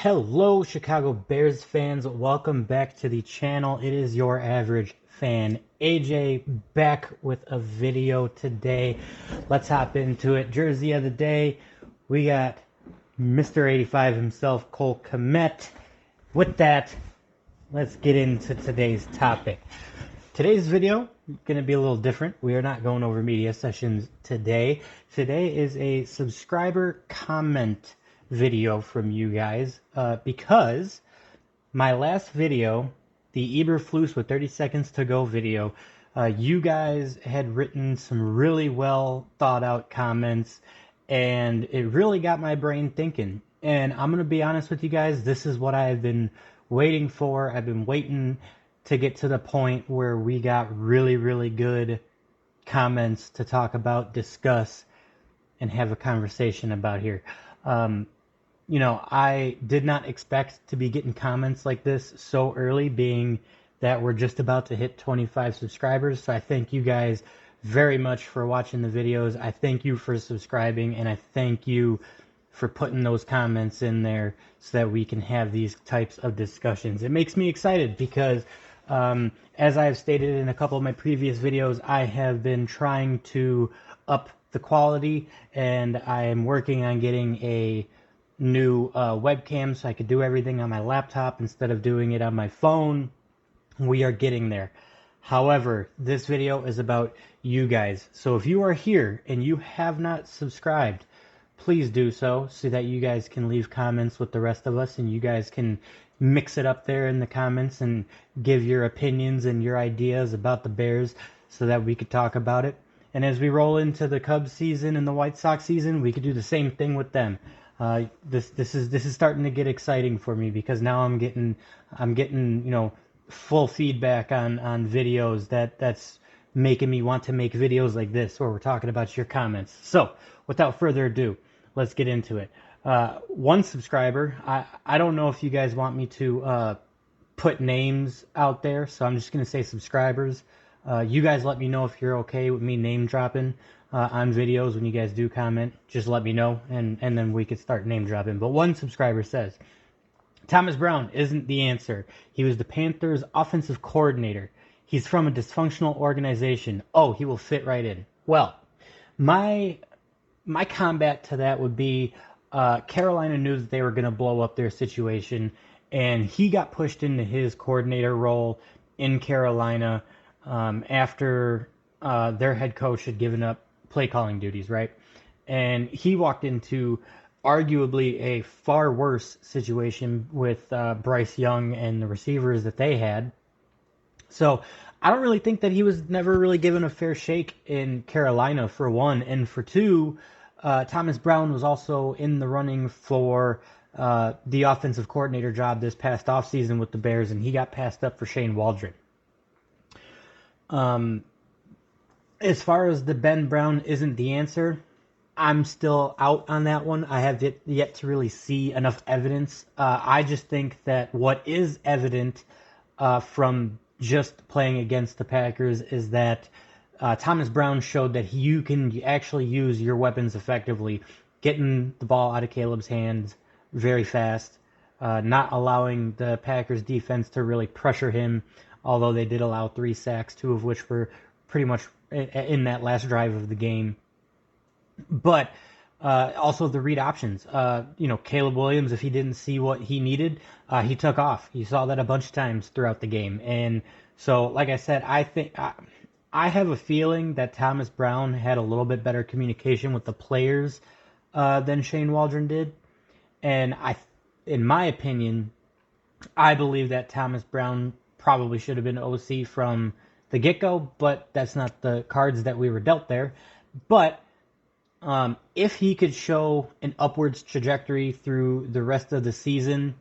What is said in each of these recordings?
Hello, Chicago Bears fans. Welcome back to the channel. It is your average fan, AJ, back with a video today. Let's hop into it. Jersey of the day, we got Mr. 85 himself, Cole Kmet. With that, let's get into today's topic. Today's video is going to be a little different. We are not going over media sessions today. Today is a subscriber comment video from you guys because my last video, the Eberflus with 30 seconds to go video, you guys had written some really well thought out comments and it really got my brain thinking. And I'm going to be honest with you guys, this is what I've been waiting for. I've been waiting to get to the point where we got really, really good comments to talk about, discuss, and have a conversation about here. I did not expect to be getting comments like this so early, being that we're just about to hit 25 subscribers. So I thank you guys very much for watching the videos. I thank you for subscribing, and I thank you for putting those comments in there so that we can have these types of discussions. It makes me excited because, as I've stated in a couple of my previous videos, I have been trying to up the quality, and I am working on getting a new webcam so I could do everything on my laptop instead of doing it on my phone. We are getting there. However, this video is about you guys. So if you are here and you have not subscribed, please do so that you guys can leave comments with the rest of us and you guys can mix it up there in the comments and give your opinions and your ideas about the Bears so that we could talk about it. And as we roll into the Cubs season and the White Sox season, we could do the same thing with them. This is starting to get exciting for me because now I'm getting full feedback on videos that's making me want to make videos like this where we're talking about your comments. So without further ado, let's get into it. One subscriber, I don't know if you guys want me to put names out there, so I'm just going to say subscribers. You guys let me know if you're okay with me name dropping on videos when you guys do comment. Just let me know, and then we could start name dropping. But one subscriber says, Thomas Brown isn't the answer. He was the Panthers' offensive coordinator. He's from a dysfunctional organization. Oh, he will fit right in. Well, my combat to that would be Carolina knew that they were going to blow up their situation, and he got pushed into his coordinator role in Carolina after their head coach had given up play calling duties, right? And he walked into arguably a far worse situation with Bryce Young and the receivers that they had. So I don't really think that he was never really given a fair shake in Carolina, for one. And for two, Thomas Brown was also in the running for the offensive coordinator job this past offseason with the Bears, and he got passed up for Shane Waldron. As far as the Ben Brown isn't the answer, I'm still out on that one. I have yet to really see enough evidence. I just think that what is evident from just playing against the Packers is that Thomas Brown showed that you can actually use your weapons effectively, getting the ball out of Caleb's hands very fast, not allowing the Packers defense to really pressure him, although they did allow 3 sacks, 2 of which were pretty much in that last drive of the game. But also the read options. Caleb Williams, if he didn't see what he needed, he took off. You saw that a bunch of times throughout the game. And so, like I said, I have a feeling that Thomas Brown had a little bit better communication with the players than Shane Waldron did. And in my opinion, I believe that Thomas Brown probably should have been OC from the get-go, but that's not the cards that we were dealt there. But if he could show an upwards trajectory through the rest of the season,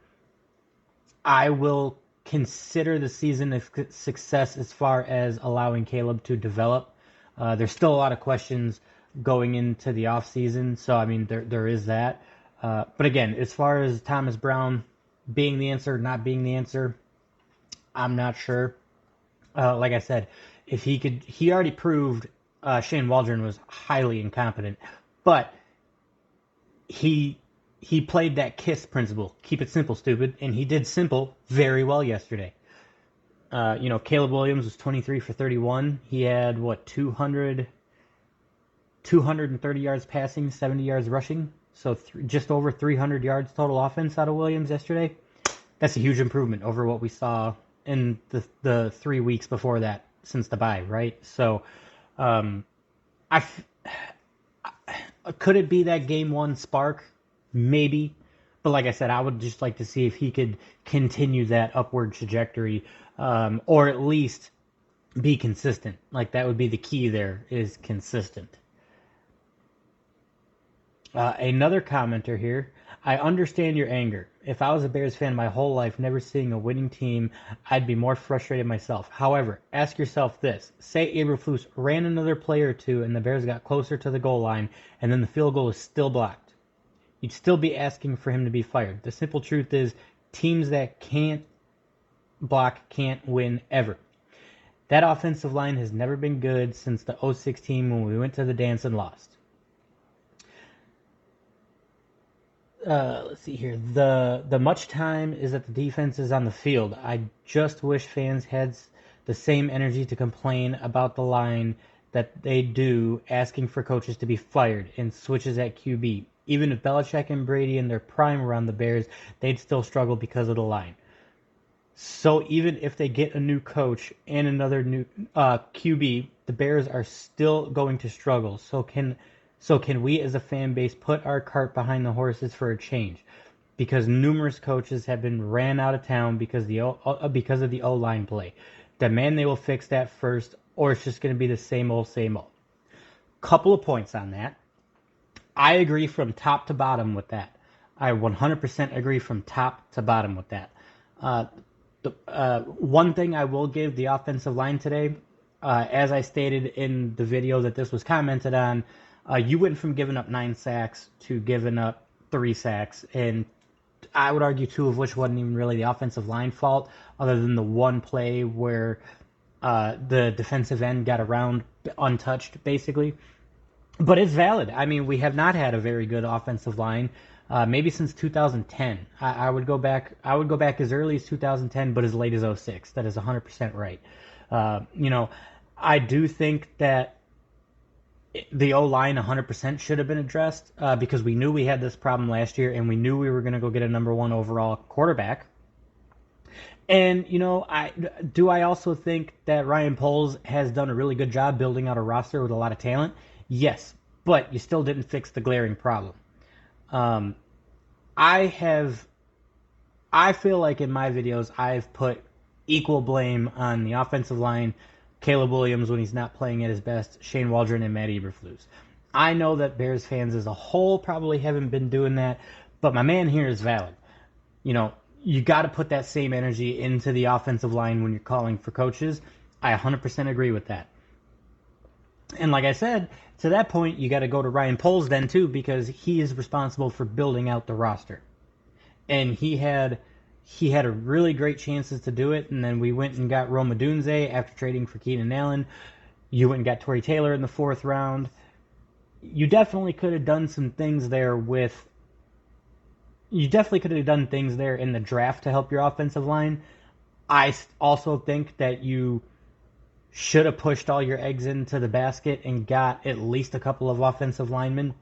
I will consider the season a success as far as allowing Caleb to develop. There's still a lot of questions going into the offseason, so I mean there is that. But again, as far as Thomas Brown being the answer, not being the answer, I'm not sure. Like I said, if he already proved Shane Waldron was highly incompetent, but he he played that KISS principle. Keep it simple, stupid. And he did simple very well yesterday. Caleb Williams was 23 for 31. He had, 230 yards passing, 70 yards rushing. So just over 300 yards total offense out of Williams yesterday. That's a huge improvement over what we saw in the 3 weeks before that since the bye, right? So could it be that game one spark? Maybe. But like I said, I would just like to see if he could continue that upward trajectory, or at least be consistent. Like, that would be the key there, is consistent. Another commenter here. I understand your anger. If I was a Bears fan my whole life, never seeing a winning team, I'd be more frustrated myself. However, ask yourself this. Say Eberflus ran another play or two and the Bears got closer to the goal line, and then the field goal is still blocked. You'd still be asking for him to be fired. The simple truth is, teams that can't block can't win ever. That offensive line has never been good since the 06 team when we went to the dance and lost. Let's see here. The much time is that the defense is on the field. I just wish fans had the same energy to complain about the line that they do, asking for coaches to be fired and switches at QB. Even if Belichick and Brady in their prime were on the Bears, they'd still struggle because of the line. So even if they get a new coach and another new QB, the Bears are still going to struggle. So can we as a fan base put our cart behind the horses for a change? Because numerous coaches have been ran out of town because of the O-line play. Demand they will fix that first, or it's just going to be the same old, same old. Couple of points on that. I agree from top to bottom with that. I 100% agree from top to bottom with that. One thing I will give the offensive line today, as I stated in the video that this was commented on, you went from giving up 9 sacks to giving up 3 sacks, and I would argue 2 of which wasn't even really the offensive line fault, other than the one play where the defensive end got around untouched, basically. But it's valid. I mean, we have not had a very good offensive line, maybe since 2010. I would go back as early as 2010, but as late as 06. That is 100% right. I do think that the O-line 100% should have been addressed, because we knew we had this problem last year, and we knew we were going to go get a number 1 overall quarterback. And, I also think that Ryan Poles has done a really good job building out a roster with a lot of talent? Yes, but you still didn't fix the glaring problem. I feel like in my videos I've put equal blame on the offensive line, Caleb Williams when he's not playing at his best, Shane Waldron, and Matt Eberflus. I know that Bears fans as a whole probably haven't been doing that, but my man here is valid. You got to put that same energy into the offensive line when you're calling for coaches. I 100% agree with that. And like I said, to that point, you got to go to Ryan Poles then too, because he is responsible for building out the roster. And he had a really great chances to do it, and then we went and got Rome Odunze after trading for Keenan Allen. You went and got Tory Taylor in the 4th round. You definitely could have done some things there in the draft to help your offensive line. I also think that you should have pushed all your eggs into the basket and got at least a couple of offensive linemen.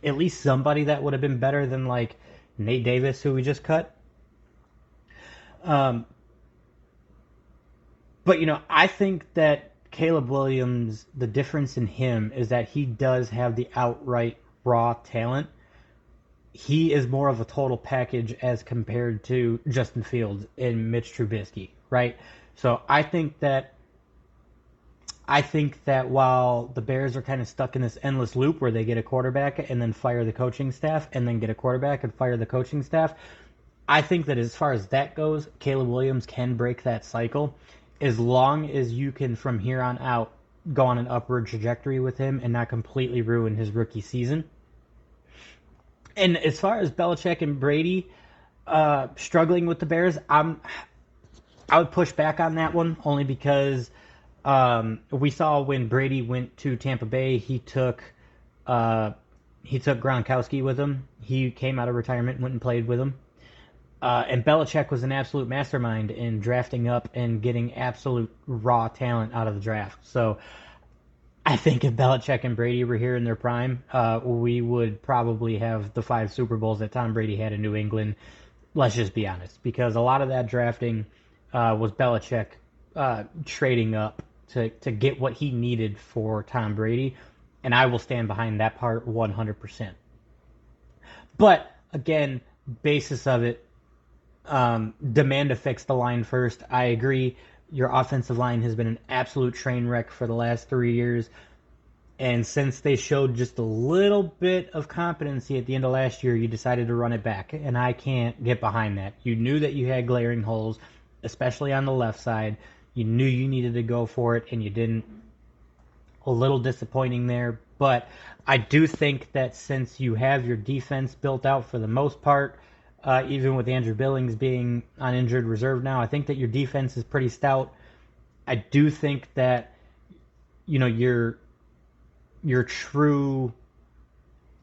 At least somebody that would have been better than like Nate Davis, who we just cut. But I think that Caleb Williams, the difference in him is that he does have the outright raw talent. He is more of a total package as compared to Justin Fields and Mitch Trubisky, right? So I think that while the Bears are kind of stuck in this endless loop where they get a quarterback and then fire the coaching staff and then get a quarterback and fire the coaching staff, I think that as far as that goes, Caleb Williams can break that cycle as long as you can, from here on out, go on an upward trajectory with him and not completely ruin his rookie season. And as far as Belichick and Brady struggling with the Bears, I would push back on that one only because we saw when Brady went to Tampa Bay, he took He took Gronkowski with him. He came out of retirement, went and played with him. And Belichick was an absolute mastermind in drafting up and getting absolute raw talent out of the draft. So I think if Belichick and Brady were here in their prime, we would probably have the 5 Super Bowls that Tom Brady had in New England. Let's just be honest, because a lot of that drafting was Belichick trading up to get what he needed for Tom Brady, and I will stand behind that part 100%. But again, basis of it, demand to fix the line first. I agree. Your offensive line has been an absolute train wreck for the last 3 years. And since they showed just a little bit of competency at the end of last year, you decided to run it back. And I can't get behind that. You knew that you had glaring holes, especially on the left side. You knew you needed to go for it, and you didn't. A little disappointing there. But I do think that since you have your defense built out for the most part, even with Andrew Billings being on injured reserve now, I think that your defense is pretty stout. I do think that, you know, your true,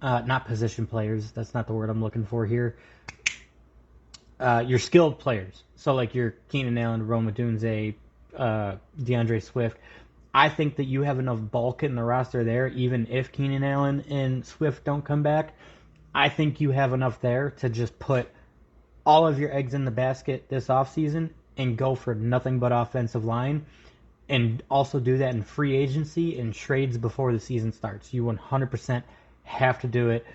not position players, that's not the word I'm looking for here, your skilled players. So like your Keenan Allen, Rome Odunze, DeAndre Swift. I think that you have enough bulk in the roster there, even if Keenan Allen and Swift don't come back. I think you have enough there to just put all of your eggs in the basket this offseason and go for nothing but offensive line, and also do that in free agency and trades before the season starts. You 100% have to do it.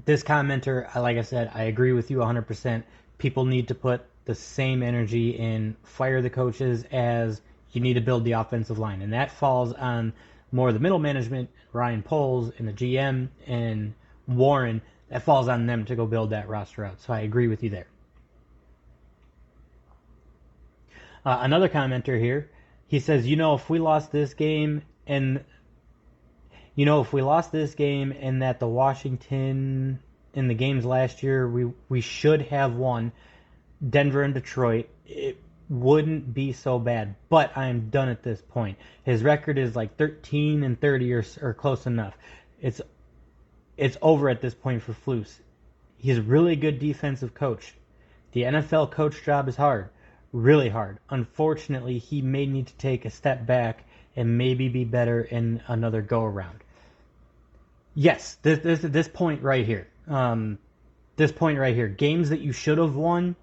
This commenter, like I said, I agree with you 100%. People need to put the same energy in fire the coaches as you need to build the offensive line. And that falls on more of the middle management, Ryan Poles and the GM and Warren. That falls on them to go build that roster out. So I agree with you there. Another commenter here, he says, if we lost this game and that the Washington in the games last year, we should have won Denver and Detroit, it wouldn't be so bad. But I am done at this point. His record is like 13-30 or close enough. It's over at this point for Flus. He's a really good defensive coach. The NFL coach job is hard. Really hard. Unfortunately, he may need to take a step back and maybe be better in another go-around. Yes, this point right here. Games that you should have won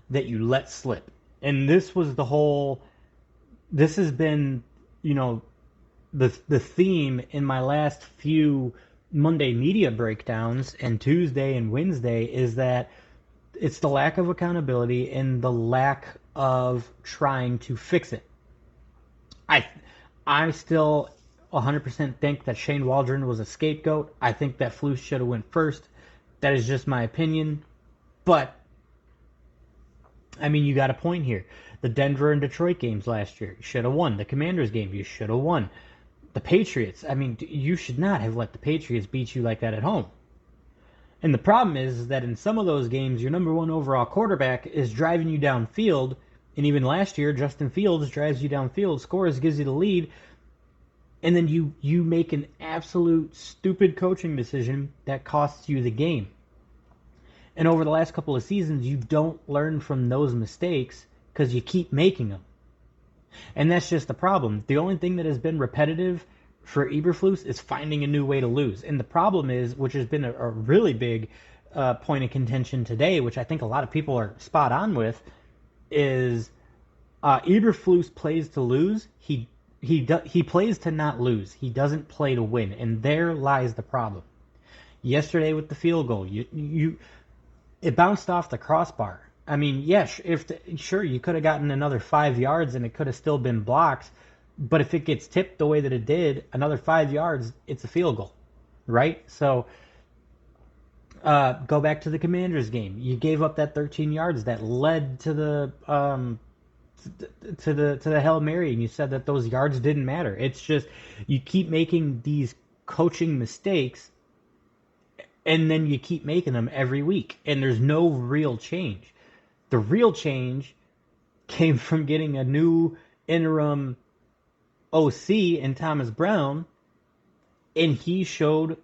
that you let slip. And this has been, the theme in my last few Monday media breakdowns and Tuesday and Wednesday is that it's the lack of accountability and the lack of trying to fix it. I still 100% think that Shane Waldron was a scapegoat. I think that Flus should have went first. That is just my opinion. But, you got a point here. The Denver and Detroit games last year, you should have won. The Commanders game, you should have won. The Patriots, you should not have let the Patriots beat you like that at home. And the problem is that in some of those games, your number one overall quarterback is driving you downfield. And even last year, Justin Fields drives you downfield, scores, gives you the lead. And then you make an absolute stupid coaching decision that costs you the game. And over the last couple of seasons, you don't learn from those mistakes because you keep making them. And that's just the problem. The only thing that has been repetitive for Eberflus is finding a new way to lose. And the problem is, which has been a really big point of contention today, which I think a lot of people are spot on with, is Eberflus plays to lose. He plays to not lose. He doesn't play to win, and there lies the problem. Yesterday with the field goal, it bounced off the crossbar. Yes, sure, you could have gotten another 5 yards and it could have still been blocked, but if it gets tipped the way that it did, another 5 yards, it's a field goal, right? So go back to the Commanders game. You gave up that 13 yards that led to the Hail Mary, and you said that those yards didn't matter. It's just you keep making these coaching mistakes, and then you keep making them every week, and there's no real change. The real change came from getting a new interim OC in Thomas Brown, and he showed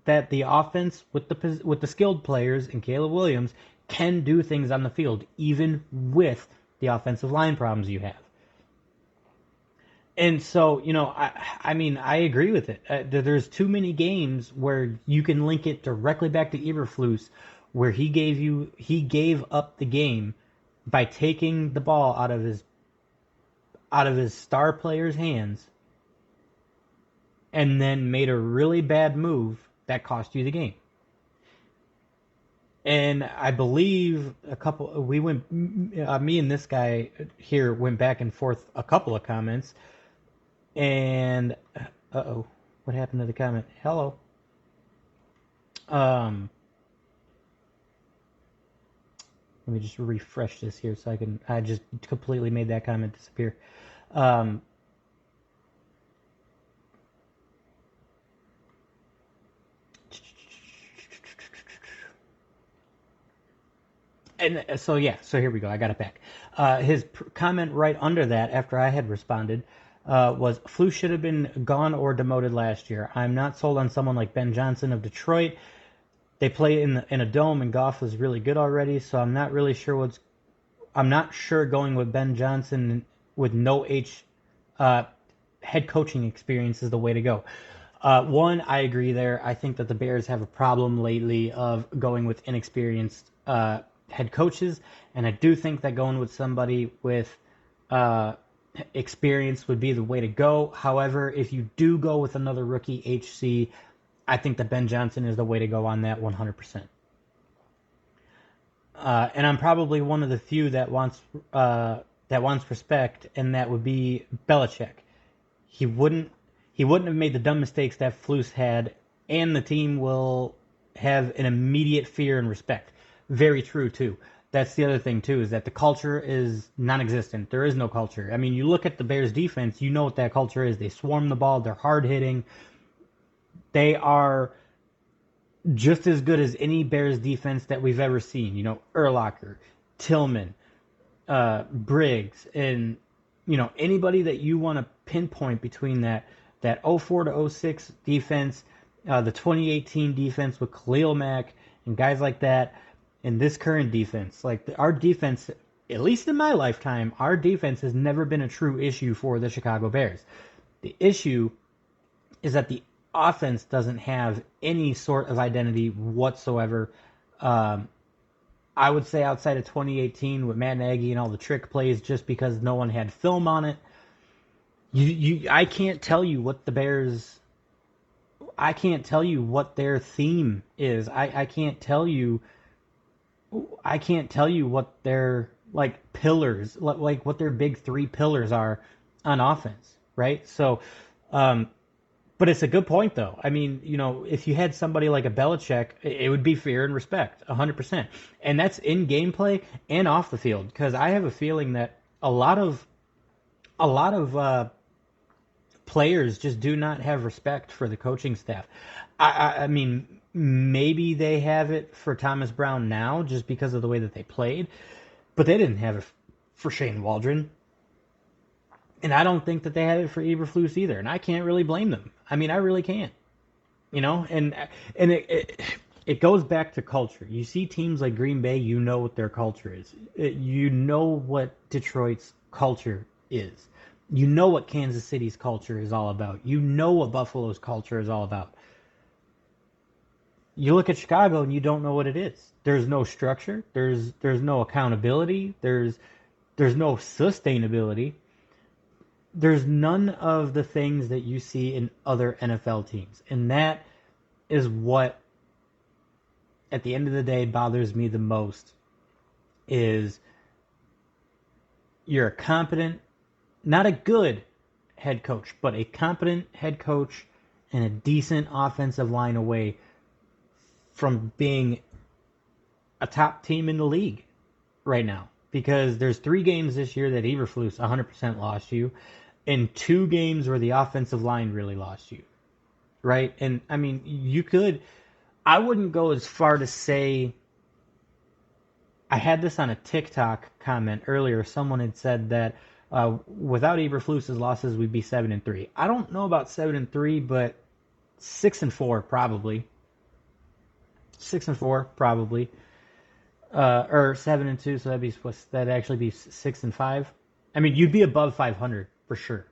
that the offense with the skilled players and Caleb Williams can do things on the field, even with the offensive line problems you have. And so, I mean, I agree with it. There's too many games where you can link it directly back to Eberflus, where he gave up the game by taking the ball out of his star player's hands, and then made a really bad move that cost you the game. And I believe me and this guy here went back and forth a couple of comments. And what happened to the comment? Hello. Let me just refresh this here so I just completely made that comment disappear. And so here we go. I got it back. His comment right under that, after I had responded, was Flus should have been gone or demoted last year. I'm not sold on someone like Ben Johnson of Detroit. They play in a dome, and Goff was really good already, so I'm not really sure I'm not sure going with Ben Johnson with no head coaching experience is the way to go. One, I agree there. I think that the Bears have a problem lately of going with inexperienced head coaches, and I do think that going with somebody with experience would be the way to go. However, if you do go with another rookie HC, I think that Ben Johnson is the way to go on that 100%. And I'm probably one of the few that wants respect, and that would be Belichick. He wouldn't have made the dumb mistakes that Flus had, and the team will have an immediate fear and respect. Very true, too. That's the other thing, too, is that the culture is non-existent. There is no culture. I mean, you look at the Bears' defense, you know what that culture is. They swarm the ball. They're hard-hitting. They are just as good as any Bears defense that we've ever seen. Urlacher, Tillman, Briggs, and, anybody that you want to pinpoint between that 04 to 06 defense, the 2018 defense with Khalil Mack and guys like that, and this current defense. Like, our defense, at least in my lifetime, our defense has never been a true issue for the Chicago Bears. The issue is that the offense doesn't have any sort of identity whatsoever. I would say outside of 2018 with Matt Nagy and all the trick plays, just because no one had film on it. I can't tell you what the Bears. I can't tell you what their theme is. I can't tell you what their pillars, like what their big three pillars are on offense, right? So, but it's a good point, though. I mean, if you had somebody like a Belichick, it would be fear and respect, 100%. And that's in gameplay and off the field, because I have a feeling that a lot of players just do not have respect for the coaching staff. I mean, maybe they have it for Thomas Brown now just because of the way that they played, but they didn't have it for Shane Waldron. And I don't think that they had it for Eberflus either, and I can't really blame them. I mean, I really can't. And it goes back to culture. You see teams like Green Bay, you know what their culture is. You know what Detroit's culture is. You know what Kansas City's culture is all about. You know what Buffalo's culture is all about. You look at Chicago and you don't know what it is. There's no structure. There's no accountability. There's no sustainability. There's none of the things that you see in other NFL teams. And that is what, at the end of the day, bothers me the most, is you're a competent, not a good head coach, but a competent head coach and a decent offensive line away from being a top team in the league right now. Because there's 3 games this year that Eberflus 100% lost you, and 2 games where the offensive line really lost you, right? And, I mean, I wouldn't go as far to say, I had this on a TikTok comment earlier. Someone had said that without Eberflus's losses, we'd be 7-3. I don't know about 7-3, but 6-4 probably. 6-4 probably, or 7-2. So that'd actually be 6-5. I mean, you'd be above 500 for sure.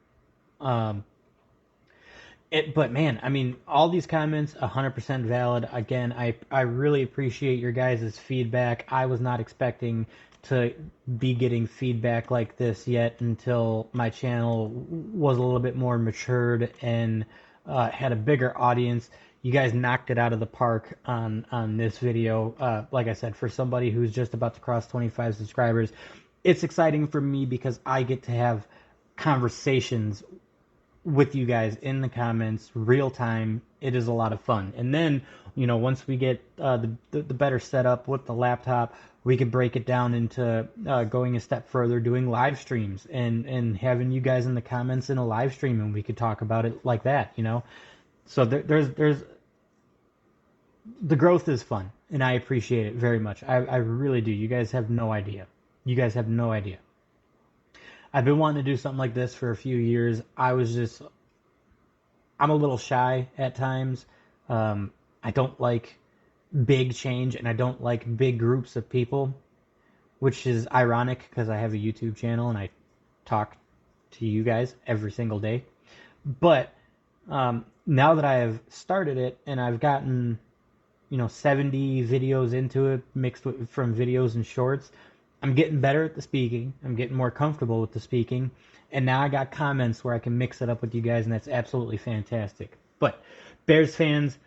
Um, but man, I mean, all these comments 100% valid. Again, I really appreciate your guys' feedback. I was not expecting to be getting feedback like this yet until my channel was a little bit more matured and had a bigger audience. You guys knocked it out of the park on this video. Like I said, for somebody who's just about to cross 25 subscribers, it's exciting for me because I get to have conversations with you guys in the comments, real time. It is a lot of fun. And then, once we get the better setup with the laptop, we can break it down into going a step further, doing live streams and having you guys in the comments in a live stream, and we could talk about it like that. So there's the growth is fun, and I appreciate it very much. I really do. You guys have no idea. You guys have no idea. I've been wanting to do something like this for a few years. I'm a little shy at times. I don't like big change, and I don't like big groups of people, which is ironic because I have a YouTube channel and I talk to you guys every single day. But now that I have started it and I've gotten 70 videos into it, mixed from videos and shorts, I'm getting better at the speaking. I'm getting more comfortable with the speaking. And now I got comments where I can mix it up with you guys, and that's absolutely fantastic. But Bears fans,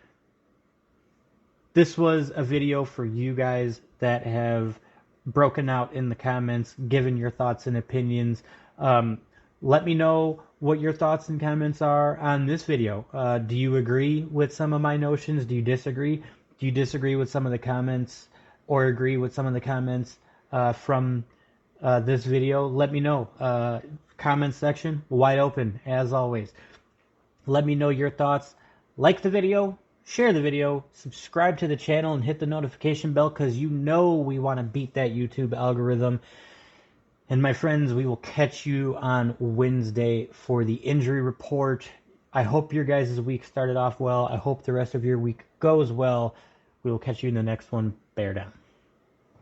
this was a video for you guys that have broken out in the comments, given your thoughts and opinions. Let me know what your thoughts and comments are on this video. Do you agree with some of my notions? Do you disagree? Do you disagree with some of the comments or agree with some of the comments from this video? Let me know. Comment section, wide open, as always. Let me know your thoughts. Like the video, share the video, subscribe to the channel, and hit the notification bell because we want to beat that YouTube algorithm. And my friends, we will catch you on Wednesday for the injury report. I hope your guys' week started off well. I hope the rest of your week goes well. We will catch you in the next one. Bear down.